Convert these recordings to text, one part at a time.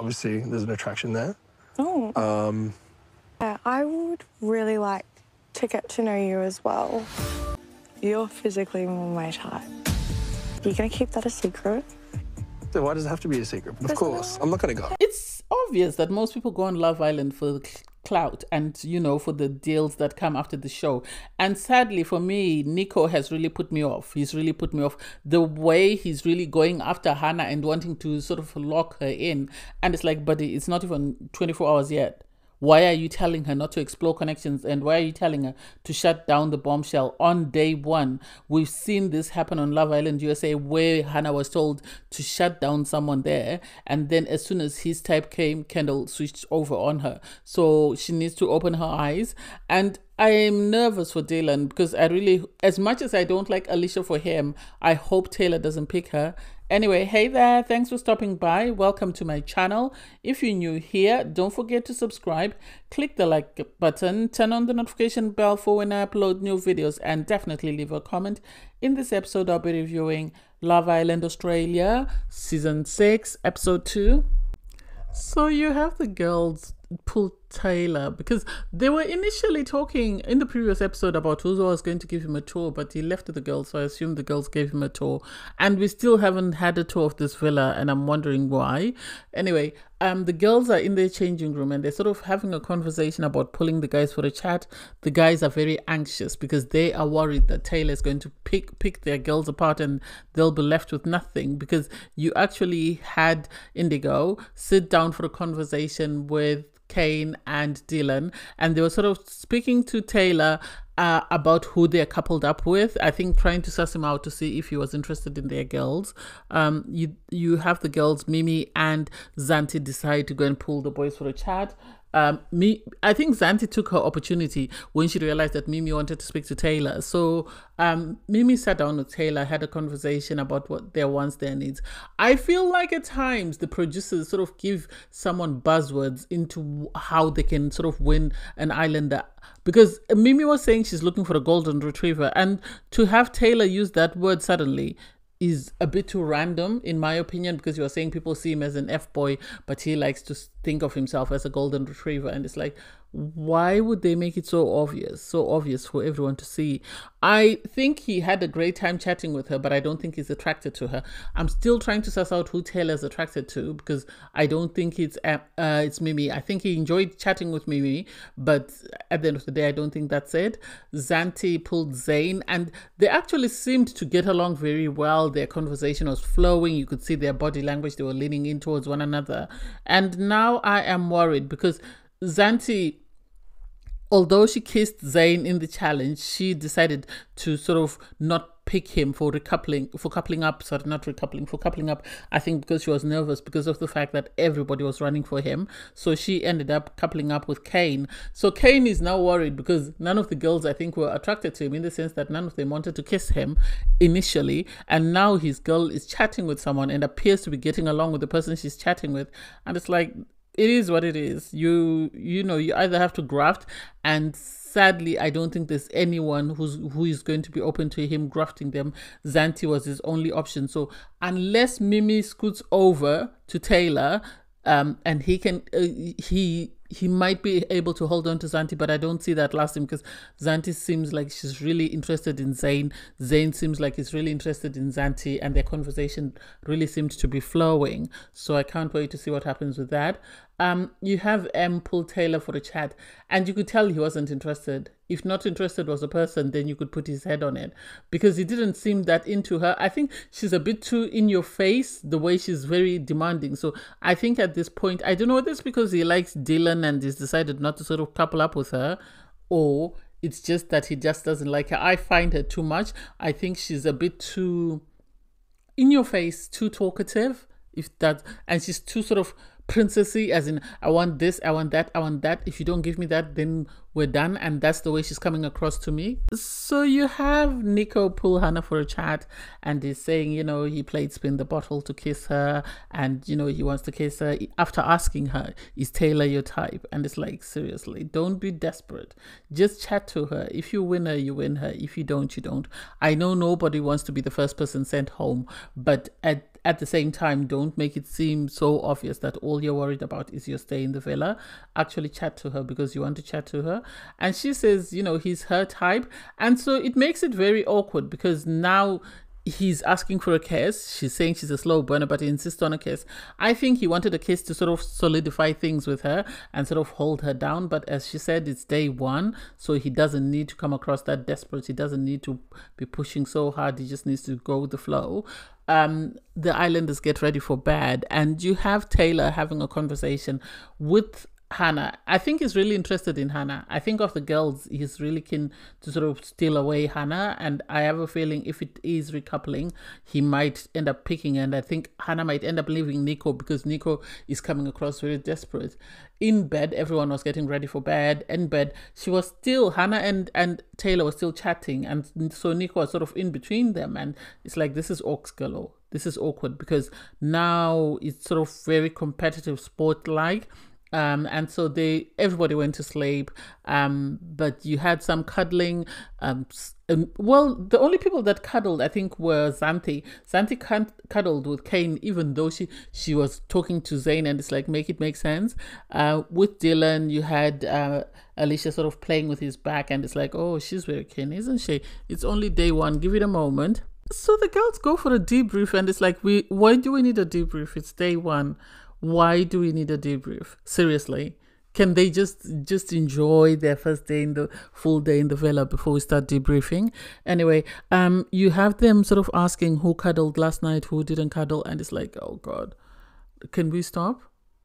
obviously there's an attraction there. Oh. Yeah, I would really like to get to know you as well. You're physically more my type. You're gonna keep that a secret? So why does it have to be a secret? But of course, I'm not gonna go. It's obvious that most people go on Love Island for the clout and, you know, for the deals that come after the show. And sadly for me, Niko has really put me off. He's really put me off. The way he's really going after Hannah and wanting to sort of lock her in. And it's like, buddy, it's not even 24 hours yet. Why are you telling her not to explore connections? And why are you telling her to shut down the bombshell on day one? We've seen this happen on Love Island USA, where Hannah was told to shut down someone there. And then as soon as his type came, Kendall switched over on her. So she needs to open her eyes. And I am nervous for Dylan because I really, as much as I don't like Alicia for him, I hope Taylor doesn't pick her. Anyway, hey there, thanks for stopping by. Welcome to my channel. If you're new here, don't forget to subscribe, click the like button, turn on the notification bell for when I upload new videos, and definitely leave a comment. In this episode, I'll be reviewing Love Island Australia, Season 6, Episode 2. So you have the girls pull Taylor because they were initially talking in the previous episode about who was going to give him a tour, but he left the girls, so I assume the girls gave him a tour, and we still haven't had a tour of this villa, and I'm wondering why. Anyway, the girls are in their changing room and they're sort of having a conversation about pulling the guys for a chat. The guys are very anxious because they are worried that Taylor is going to pick their girls apart and they'll be left with nothing, because you actually had Indigo sit down for a conversation with Kane and Dylan, and they were sort of speaking to Taylor about who they're coupled up with. I think trying to suss him out to see if he was interested in their girls. You have the girls, Mimi and Zanti, decide to go and pull the boys for a chat. I think Zanti took her opportunity when she realized that Mimi wanted to speak to Taylor. So Mimi sat down with Taylor, had a conversation about what their wants, their needs. I feel like at times the producers sort of give someone buzzwords into how they can sort of win an islander. Because Mimi was saying she's looking for a golden retriever, and to have Taylor use that word suddenly is a bit too random, in my opinion, because you're saying people see him as an F-boy, but he likes to think of himself as a golden retriever. And it's like, why would they make it so obvious for everyone to see? I think he had a great time chatting with her, but I don't think he's attracted to her. I'm still trying to suss out who Taylor's attracted to, because I don't think it's Mimi. I think he enjoyed chatting with Mimi, but at the end of the day, I don't think that's it. Zanti pulled Zayn, and they actually seemed to get along very well. Their conversation was flowing. You could see their body language. They were leaning in towards one another. And now I am worried because Zanti, although she kissed Zayn in the challenge, she decided to sort of not pick him for coupling up. I think because she was nervous because of the fact that everybody was running for him. So she ended up coupling up with Kane. So Kane is now worried because none of the girls, I think, were attracted to him, in the sense that none of them wanted to kiss him initially. And now his girl is chatting with someone and appears to be getting along with the person she's chatting with. And it's like, it is what it is. You know, you either have to graft, and sadly, I don't think there's anyone who is going to be open to him grafting them. Zanti was his only option. So unless Mimi scoots over to Taylor, and he can, he might be able to hold on to Zanti, but I don't see that lasting because Zanti seems like she's really interested in Zayn. Zayn seems like he's really interested in Zanti, and their conversation really seems to be flowing. So I can't wait to see what happens with that. You have M pull Taylor for a chat, and you could tell he wasn't interested. If not interested was a person, then you could put his head on it, because he didn't seem that into her. I think she's a bit too in your face, the way she's very demanding. So I think at this point, I don't know whether it's because he likes Dylan and he's decided not to sort of couple up with her, or it's just that he just doesn't like her. I find her too much. I think she's a bit too in your face, too talkative, and she's too sort of princessy, as in, I want this, I want that, I want that. If you don't give me that, then we're done. And that's the way she's coming across to me. So you have Niko pull Hannah for a chat, and he's saying, you know, he played spin the bottle to kiss her, and, you know, he wants to kiss her after asking her, is Taylor your type? And it's like, seriously, don't be desperate. Just chat to her. If you win her, you win her. If you don't, you don't. I know nobody wants to be the first person sent home, but at the same time, don't make it seem so obvious that all you're worried about is your stay in the villa. Actually chat to her because you want to chat to her. And she says, you know, he's her type. And so it makes it very awkward because now he's asking for a kiss. She's saying she's a slow burner, but he insists on a kiss. I think he wanted a kiss to sort of solidify things with her and sort of hold her down. But as she said, it's day one, so he doesn't need to come across that desperate. He doesn't need to be pushing so hard. He just needs to go with the flow. The Islanders get ready for bed, and you have Taylor having a conversation with Hannah. I think he's really interested in Hannah. I think of the girls, he's really keen to sort of steal away Hannah, and I have a feeling if it is recoupling, he might end up picking, and I think Hannah might end up leaving Niko because Niko is coming across very desperate. In bed, everyone was getting ready for bed. In bed, she was still, Hannah and Taylor were still chatting, and so Niko was sort of in between them, and it's like, this is galore. This is awkward because now it's sort of very competitive sport-like. And so everybody went to sleep, but you had some cuddling. Well, the only people that cuddled, I think, were Zanti. Zanti cuddled with Kane, even though she was talking to Zayn, and it's like, make it make sense. With Dylan, you had Alicia sort of playing with his back, and it's like, oh, she's very keen, isn't she? It's only day one. Give it a moment. So the girls go for a debrief, and it's like, why do we need a debrief? It's day one. Why do we need a debrief? Seriously, can they just enjoy their first day in the full day in the villa before we start debriefing? Anyway, you have them sort of asking who cuddled last night, who didn't cuddle, and it's like, oh God, can we stop?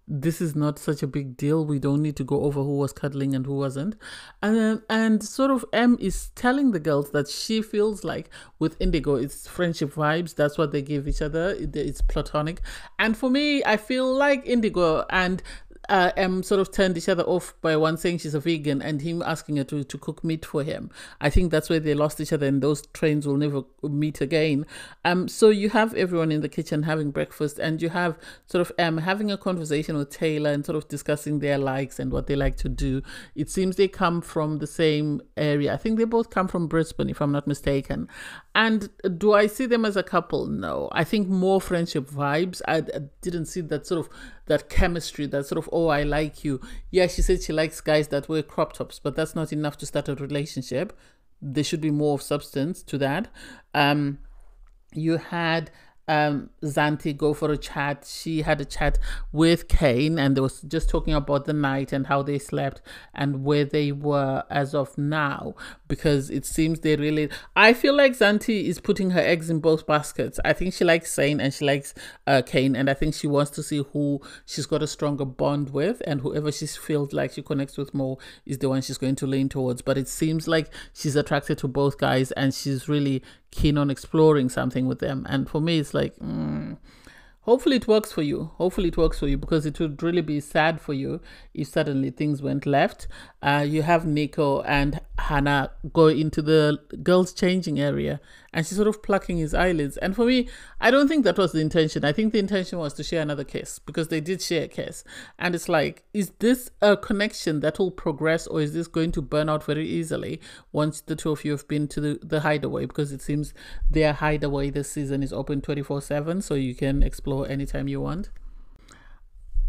This is not such a big deal. We don't need to go over who was cuddling and who wasn't. And sort of M is telling the girls that she feels like with Indigo, it's friendship vibes. That's what they give each other. It's platonic. And for me, I feel like Indigo and sort of turned each other off by one saying she's a vegan and him asking her to cook meat for him. I think that's where they lost each other, and those trains will never meet again. So you have everyone in the kitchen having breakfast, and you have sort of having a conversation with Taylor and sort of discussing their likes and what they like to do. It seems they come from the same area. I think they both come from Brisbane, if I'm not mistaken. And do I see them as a couple? No. I think more friendship vibes. I didn't see that sort of that chemistry, that sort of, oh, I like you. Yeah, she said she likes guys that wear crop tops, but that's not enough to start a relationship. There should be more substance to that. You had Zanti go for a chat. She had a chat with Kane, and they was just talking about the night and how they slept and where they were as of now, because it seems they really, I feel like Zanti is putting her eggs in both baskets. I think she likes Zayn and she likes Kane, and I think she wants to see who she's got a stronger bond with, and whoever she feels like she connects with more is the one she's going to lean towards. But it seems like she's attracted to both guys, and she's really keen on exploring something with them. And for me, it's like, hopefully it works for you. Hopefully it works for you, because it would really be sad for you if suddenly things went left. You have Niko and Hannah go into the girls' changing area, and she's sort of plucking his eyelids. And for me, I don't think that was the intention. I think the intention was to share another kiss, because they did share a kiss. And it's like, is this a connection that will progress, or is this going to burn out very easily once the two of you have been to the hideaway? Because it seems their hideaway this season is open 24/7, so you can explore anytime you want.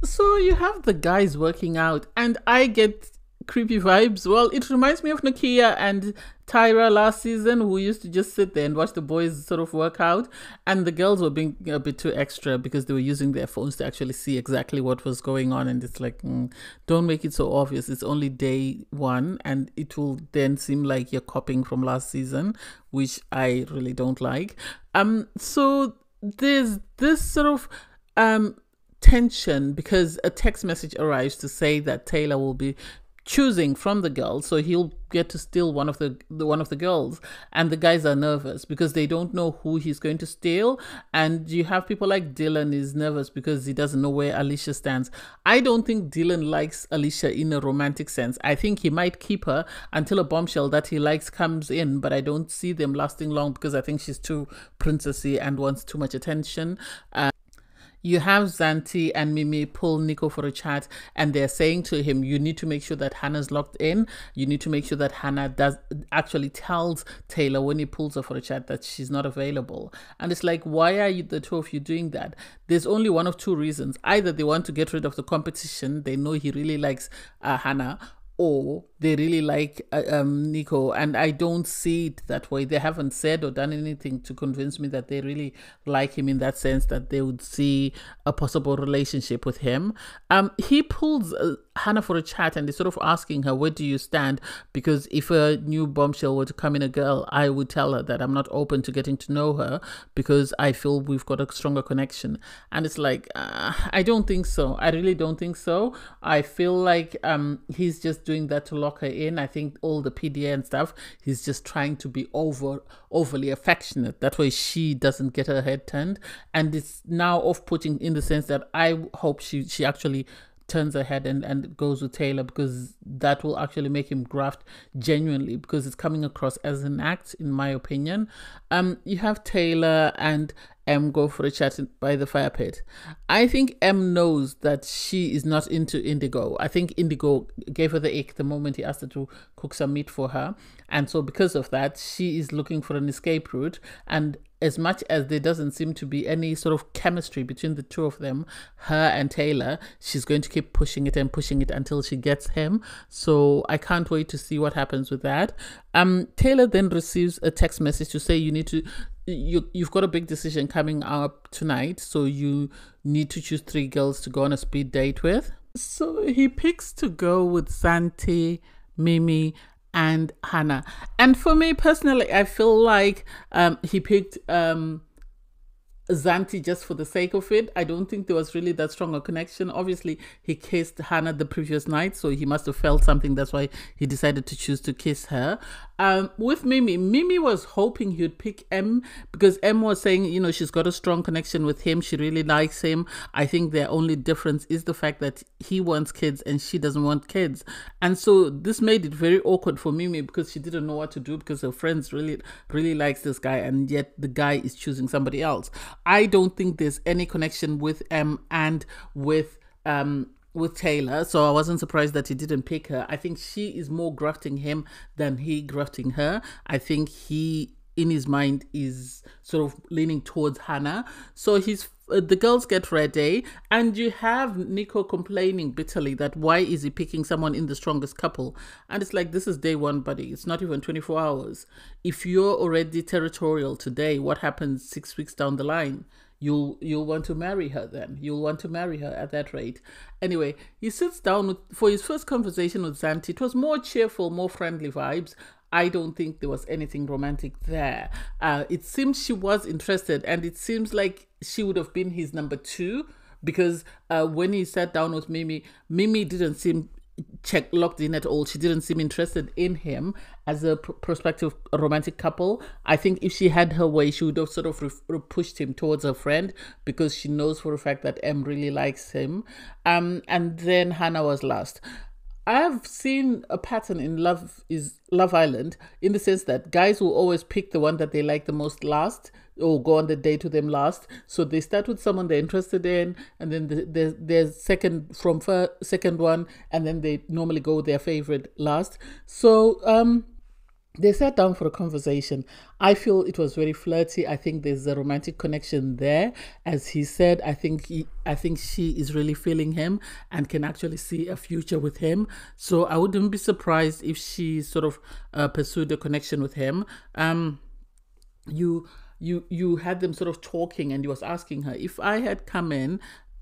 So you have the guys working out, and I get creepy vibes. Well, it reminds me of Nakia and Tyra last season, who used to just sit there and watch the boys sort of work out, and the girls were being a bit too extra because they were using their phones to actually see exactly what was going on. And it's like, don't make it so obvious. It's only day one, and it will then seem like you're copying from last season, which I really don't like. So there's this sort of tension, because a text message arrives to say that Taylor will be choosing from the girls, so he'll get to steal one of the girls, and the guys are nervous because they don't know who he's going to steal. And you have people like Dylan is nervous because he doesn't know where Alicia stands. I don't think Dylan likes Alicia in a romantic sense. I think he might keep her until a bombshell that he likes comes in, but I don't see them lasting long because I think she's too princessy and wants too much attention. You have Zanti and Mimi pull Niko for a chat, and they're saying to him, you need to make sure that Hannah's locked in. You need to make sure that Hannah actually tells Taylor when he pulls her for a chat that she's not available. And it's like, why are you, the two of you, doing that? There's only one of two reasons. Either they want to get rid of the competition, they know he really likes Hannah, or they really like Niko, and I don't see it that way. They haven't said or done anything to convince me that they really like him in that sense, that they would see a possible relationship with him. He pulls Hannah for a chat, and he's sort of asking her, where do you stand? Because if a new bombshell were to come in a girl, I would tell her that I'm not open to getting to know her because I feel we've got a stronger connection. And it's like, I don't think so. I really don't think so. I feel like he's just doing that to lock her in. I think all the PDA and stuff, he's just trying to be overly affectionate. That way she doesn't get her head turned. And it's now off-putting in the sense that I hope she actually turns her head and goes with Taylor, because that will actually make him graft genuinely, because it's coming across as an act, in my opinion. You have Taylor and M go for a chat by the fire pit. I think M knows that she is not into Indigo. I think Indigo gave her the ick the moment he asked her to cook some meat for her. And so because of that, she is looking for an escape route. And as much as there doesn't seem to be any sort of chemistry between the two of them, her and Taylor, she's going to keep pushing it until she gets him. So I can't wait to see what happens with that. Taylor then receives a text message to say you've got a big decision coming up tonight, so you need to choose 3 girls to go on a speed date with. So he picks to go with Santi, Mimi, and Hannah. And for me personally, I feel like he picked Zanti just for the sake of it. I don't think there was really that strong a connection. Obviously, he kissed Hannah the previous night, so he must have felt something. That's why he decided to choose to kiss her. With Mimi was hoping he would pick M, because M was saying, you know, she's got a strong connection with him. She really likes him. I think their only difference is the fact that he wants kids and she doesn't want kids. And so this made it very awkward for Mimi, because she didn't know what to do, because her friends really likes this guy, and yet the guy is choosing somebody else. I don't think there's any connection with M and with Taylor, so I wasn't surprised that he didn't pick her. I think she is more grafting him than he grafting her. I think he, in his mind, is sort of leaning towards Hannah. So the girls get ready, and you have Niko complaining bitterly that why is he picking someone in the strongest couple? And it's like, this is day one, buddy. It's not even 24 hours. If you're already territorial today, what happens 6 weeks down the line? You'll want to marry her then. You'll want to marry her at that rate. Anyway, he sits down for his first conversation with Zanti. It was more cheerful, more friendly vibes. I don't think there was anything romantic there. It seems she was interested, and it seems like she would have been his number 2, because when he sat down with Mimi didn't seem locked in at all. She didn't seem interested in him as a prospective romantic couple. I think if she had her way, she would have sort of pushed him towards her friend, because she knows for a fact that M really likes him. And then Hannah was last. I have seen a pattern in Love Island, in the sense that guys will always pick the one that they like the most last, or go on the date with them last. So they start with someone they're interested in, and then there's second one, and then they normally go with their favorite last. So they sat down for a conversation. I feel it was very flirty. I think there's a romantic connection there. As he said, I think she is really feeling him and can actually see a future with him. So I wouldn't be surprised if she sort of pursued a connection with him. You had them sort of talking, and he was asking her, if I had come in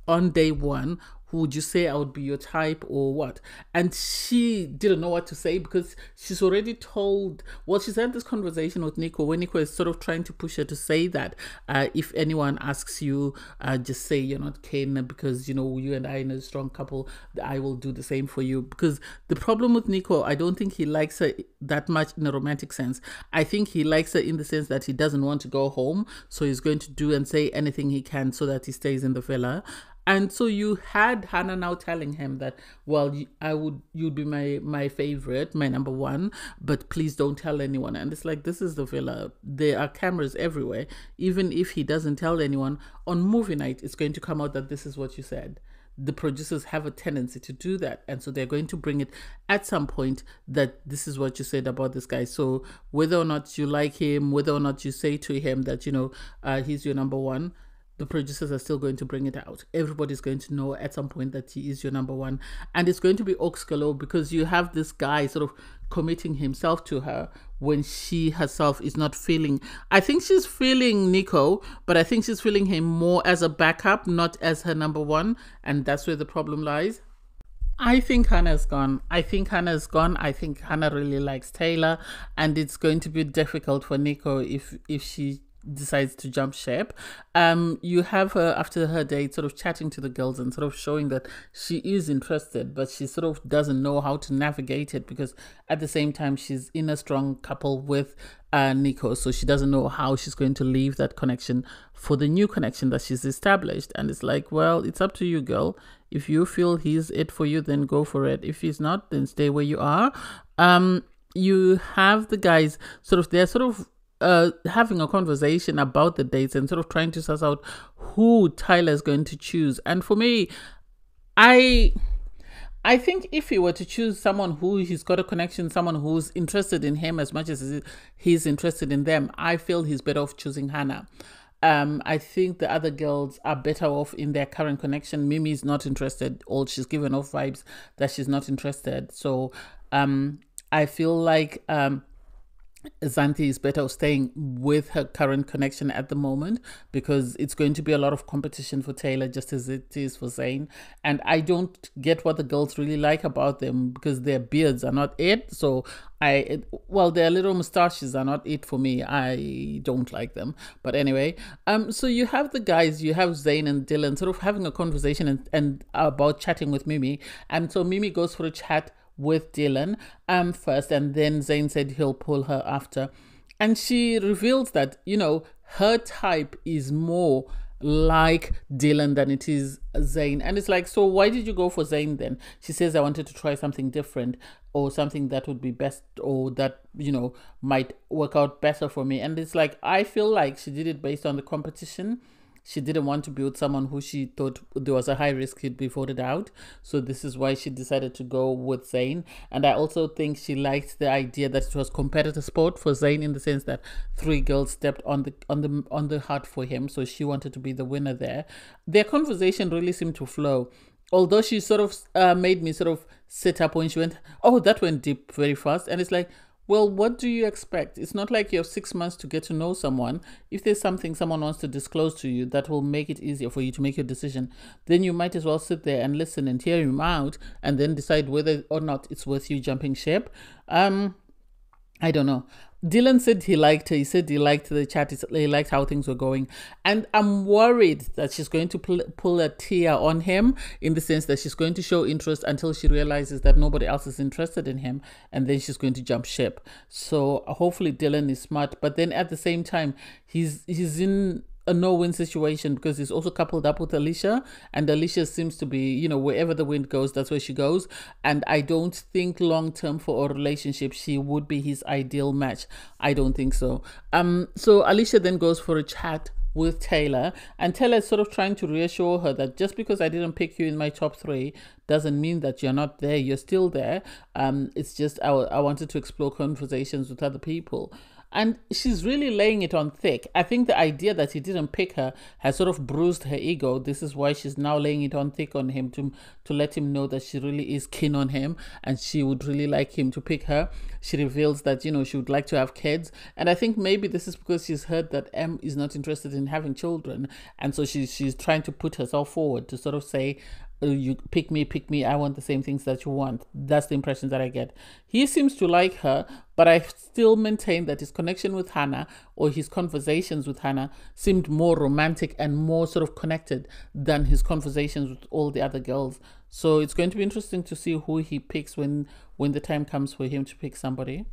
on day 1, who would you say I would be your type or what? And she didn't know what to say because she's already told, well, she's had this conversation with Niko when Niko is sort of trying to push her to say that if anyone asks you, just say you're not Ken because, you know, you and I in a strong couple, I will do the same for you. Because the problem with Niko, I don't think he likes her that much in a romantic sense. I think he likes her in the sense that he doesn't want to go home, so he's going to do and say anything he can so that he stays in the villa. And so you had Hannah now telling him that, well, you'd be my favorite, my number one, but please don't tell anyone. And it's like, this is the villa. There are cameras everywhere. Even if he doesn't tell anyone, on movie night, it's going to come out that this is what you said. The producers have a tendency to do that. And so they're going to bring it at some point that this is what you said about this guy. So whether or not you like him, whether or not you say to him that, you know, he's your number one, the producers are still going to bring it out. Everybody's going to know at some point that he is your number one. And it's going to be ox galore because you have this guy sort of committing himself to her when she herself is not feeling. I think she's feeling Niko, but I think she's feeling him more as a backup, not as her number one. And that's where the problem lies. I think Hannah's gone. I think Hannah really likes Taylor, and it's going to be difficult for Niko if she decides to jump ship. You have her after her date sort of chatting to the girls and sort of showing that she is interested, but she sort of doesn't know how to navigate it because at the same time she's in a strong couple with Niko, so she doesn't know how she's going to leave that connection for the new connection that she's established. And it's like, well, it's up to you, girl. If you feel he's it for you, then go for it. If he's not, then stay where you are. You have the guys they're having a conversation about the dates and sort of trying to suss out who Tyler is going to choose. And for me, I think if he were to choose someone who he's got a connection, someone who's interested in him as much as he's interested in them, I feel he's better off choosing Hannah. I think the other girls are better off in their current connection. Mimi's not interested, or she's given off vibes that she's not interested. So I feel like Zanti is better off staying with her current connection at the moment because it's going to be a lot of competition for Taylor just as it is for Zayn. And I don't get what the girls really like about them because their beards are not it. So their little moustaches are not it for me. I don't like them. But anyway, so you have the guys, you have Zayn and Dylan sort of having a conversation and about chatting with Mimi. And so Mimi goes for a chat with Dylan first, and then Zayn said he'll pull her after, and she reveals that, you know, her type is more like Dylan than it is Zayn. And it's like, so why did you go for Zayn then? She says, I wanted to try something different, or something that would be best, or that, you know, might work out better for me. And it's like, I feel like she did it based on the competition. She didn't want to be with someone who she thought there was a high risk he'd be voted out. So this is why she decided to go with Zayn. And I also think she liked the idea that it was competitive sport for Zayn, in the sense that 3 girls stepped on the heart for him. So she wanted to be the winner there. Their conversation really seemed to flow. Although she sort of made me sort of sit up when she went, oh, that went deep very fast. And it's like, well, what do you expect? It's not like you have 6 months to get to know someone. If there's something someone wants to disclose to you that will make it easier for you to make your decision, then you might as well sit there and listen and hear him out and then decide whether or not it's worth you jumping ship. I don't know. Dylan said he liked her. He said he liked the chat. He liked how things were going. And I'm worried that she's going to pull a tear on him, in the sense that she's going to show interest until she realizes that nobody else is interested in him. And then she's going to jump ship. So hopefully Dylan is smart. But then at the same time, he's in a no-win situation because he's also coupled up with Alicia, and Alicia seems to be, you know, wherever the wind goes, that's where she goes. And I don't think long-term for a relationship she would be his ideal match. I don't think so. So Alicia then goes for a chat with Taylor, and Taylor is sort of trying to reassure her that just because I didn't pick you in my top 3 doesn't mean that you're not there. You're still there. It's just I wanted to explore conversations with other people. And she's really laying it on thick. I think the idea that he didn't pick her has sort of bruised her ego. This is why she's now laying it on thick on him to let him know that she really is keen on him and she would really like him to pick her. She reveals that, you know, she would like to have kids. And I think maybe this is because she's heard that M is not interested in having children. And so she's trying to put herself forward to sort of say, you pick me, I want the same things that you want. That's the impression that I get. He seems to like her, but I still maintain that his connection with Hannah, or his conversations with Hannah, seemed more romantic and more sort of connected than his conversations with all the other girls. So it's going to be interesting to see who he picks when the time comes for him to pick somebody.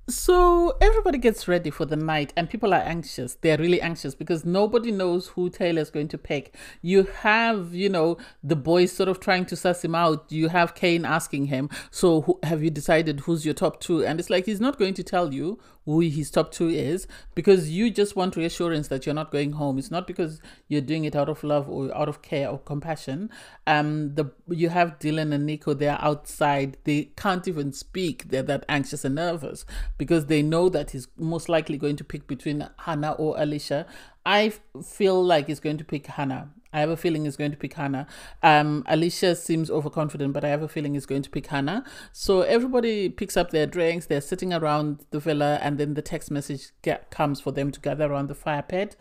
So everybody gets ready for the night, and people are anxious. They're really anxious because nobody knows who Taylor's going to pick. You have, the boys sort of trying to suss him out. You have Kane asking him, so have you decided who's your top two? And it's like, he's not going to tell you who his top two is, because you just want reassurance that you're not going home. It's not because you're doing it out of love or out of care or compassion. You have Dylan and Niko. They're outside. They can't even speak. They're that anxious and nervous because they know that he's most likely going to pick between Hannah or Alicia. I feel like he's going to pick Hannah. I have a feeling he's going to pick Hannah. Alicia seems overconfident, but I have a feeling he's going to pick Hannah. So everybody picks up their drinks. They're sitting around the villa, and then the text message comes for them to gather around the fire pit.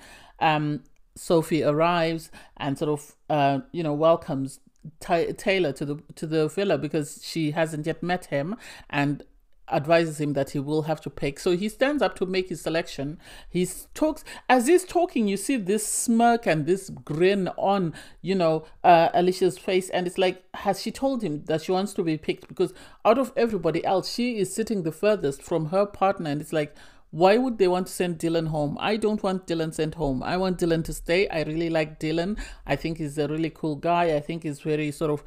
Sophie arrives and sort of, welcomes Taylor to the villa because she hasn't yet met him, and advises him that he will have to pick. So he stands up to make his selection. He talks. As he's talking, you see this smirk and this grin on, Alicia's face. And it's like, has she told him that she wants to be picked? Because out of everybody else, she is sitting the furthest from her partner. And it's like, why would they want to send Dylan home? I don't want Dylan sent home. I want Dylan to stay. I really like Dylan. I think he's a really cool guy. I think he's very sort of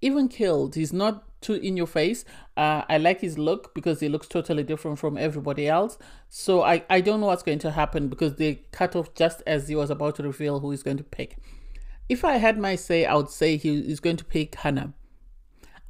even killed. He's not too in your face. I like his look because he looks totally different from everybody else. So I don't know what's going to happen because they cut off just as he was about to reveal who he's going to pick. If I had my say, I would say he's going to pick Hannah.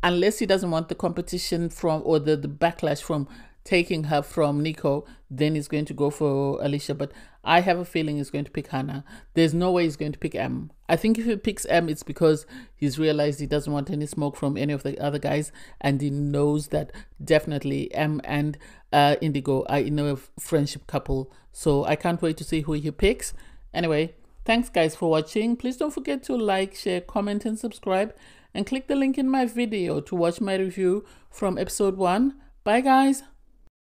Unless he doesn't want the competition from, or the backlash from taking her from Niko, then he's going to go for Alicia. But I have a feeling he's going to pick Hannah. There's no way he's going to pick M. I think if he picks M, it's because he's realized he doesn't want any smoke from any of the other guys, and he knows that definitely M and Indigo are in a friendship couple. So I can't wait to see who he picks. Anyway, thanks guys for watching. Please don't forget to like, share, comment and subscribe, and click the link in my video to watch my review from episode 1. Bye guys.